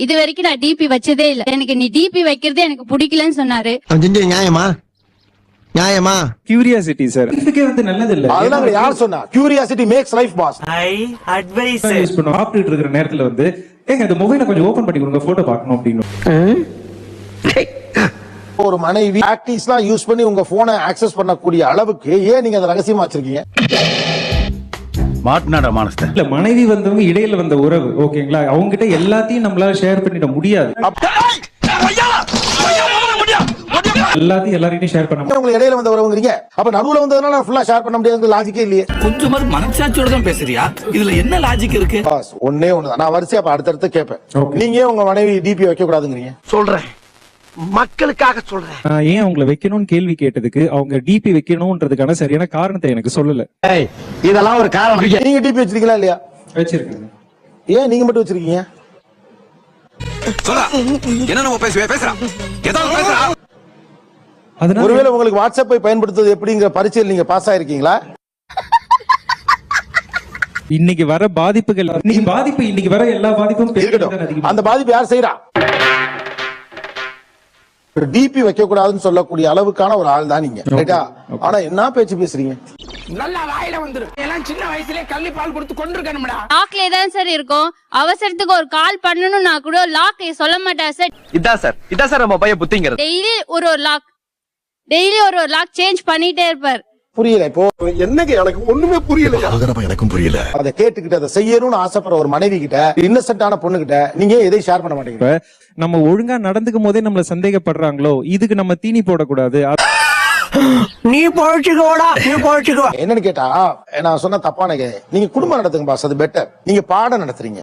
இது வரைக்கும் நான் டிபி வச்சதே இல்ல. எனக்கு நீ டிபி வைக்கிறது எனக்கு பிடிக்கலன்னு சொன்னாரு. நியாயமா கியூரியாசிட்டி சார் இதுக்கே வந்து நல்லது இல்ல. அதனால யார் சொன்னா curiosity makes life pass. I advice use பண்ண சாப்பிட்டுட்டு இருக்கிற நேரத்துல வந்து ஏங்க இந்த மொபைலை கொஞ்சம் ஓபன் பண்ணி கொடுங்க போட்டோ பார்க்கணும் அப்படின்னு. ஒரு மனைவி ஆக்டிஸ்லாம் யூஸ் பண்ணி உங்க போனை ஆக்சஸ் பண்ணக்கூடிய அளவுக்கு ஏன் நீங்க அதை ரகசியமா வச்சிருக்கீங்க? மாட்னாடா மானஸ்த இல்ல மனைவி வந்தவங்க இடையில வந்த உறவு ஓகேங்களா, அவங்க கிட்ட எல்லாத்தையும் நம்மளால ஷேர் பண்ணிட முடியாது. எல்லாத்தையும் எல்லாரையும் ஷேர் பண்ண முடியாது. உங்களுக்கு இடையில வந்த உறவுங்கிறீங்க, அப்ப நடுவுல வந்ததுனால ஃபுல்லா ஷேர் பண்ண முடியாதுங்கிற லாஜிக்கே இல்லையே. கொஞ்சமாவது மனசாட்சியோட தான் பேசுறியா? இதுல என்ன லாஜிக் இருக்கு? பாஸ் ஒண்ணே ஒண்ணுதான், நான் வரிசையா அடுத்தடுத்து கேட்பேன். நீங்க உங்க மனைவி டிபி வைக்க கூடாதுங்கிறீங்க. சொல்றேன், மக்களுக்காக சொல்றேன். ஏன் அவங்களை வைக்கணும்னு கேள்வி கேட்டதுக்கு அவங்க டிபி வைக்கணும்ன்றதுக்கான சரியான காரணத்தை எனக்கு சொல்லல. இதெல்லாம் ஒரு காரணம். நீங்க டிபி வச்சிருக்கீங்களா இல்லையா? வச்சிருக்கேன். ஏன் நீங்க மட்டும் வச்சிருக்கீங்க? என்ன நம்ம பேசுறான் அதனால ஒருவேளை உங்களுக்கு வாட்ஸ்அப்பை பயன்படுத்துவது எப்படிங்கிற பரீட்சையில் நீங்க பாஸ் ஆயிருக்கீங்களா? இன்னைக்கு வர பாதிப்புகள், இன்னைக்கு வர எல்லா பாதிப்பும் இருக்கட்டும். அந்த பாதிப்பு யார் செய்யறா? டிபி வைக்க கூடாதுன்னு சொல்லக்கூடிய அளவுக்கான ஒரு ஆள் தான் நீங்க, ரைட்டா? ஆனா என்ன பேச்சு பேசுறீங்க? நல்லா வாயில வந்துரும். எல்லாம் சின்ன வயசுலயே கள்ளி பால் கொடுத்து கொண்டிருக்கணும்டா. லாக்ல தான் சார் இருக்கும். அவசரத்துக்கு ஒரு கால் பண்ணணும்னா கூட லாக் சொல்ல மாட்டா சார். இதான் சார் நம்ம பையன் புத்திங்கிறது. டெய்லி ஒரு லாக் சேஞ்ச் பண்ணிட்டே இருப்பார். புரியல இப்போ என்னங்க எனக்கு ஒண்ணுமே புரியல. எனக்கும் புரியல. அதை கேட்டுக்கிட்டு அதை செய்யணும்னு ஆசைப்படுற ஒரு மனைவி கிட்ட, இன்னசென்ட்டான பொண்ணு கிட்ட நீங்க எதையும் ஷேர் பண்ண மாட்டீங்க. நம்ம ஒழுங்கா நடந்துக்கும் போதே நம்மள சந்தேகப்படுறாங்களோ, இதுக்கு நம்ம தீனி போடக்கூடாது. நீ பொழைச்சுக்கோடா, நீ பொழைச்சுக்கோ. என்னன்னு கேட்டா, நான் சொன்ன தப்பான நீங்க குடும்பம் நடத்துங்க பாஸ், அது பெட்டர். நீங்க பாடம் நடத்துறீங்க.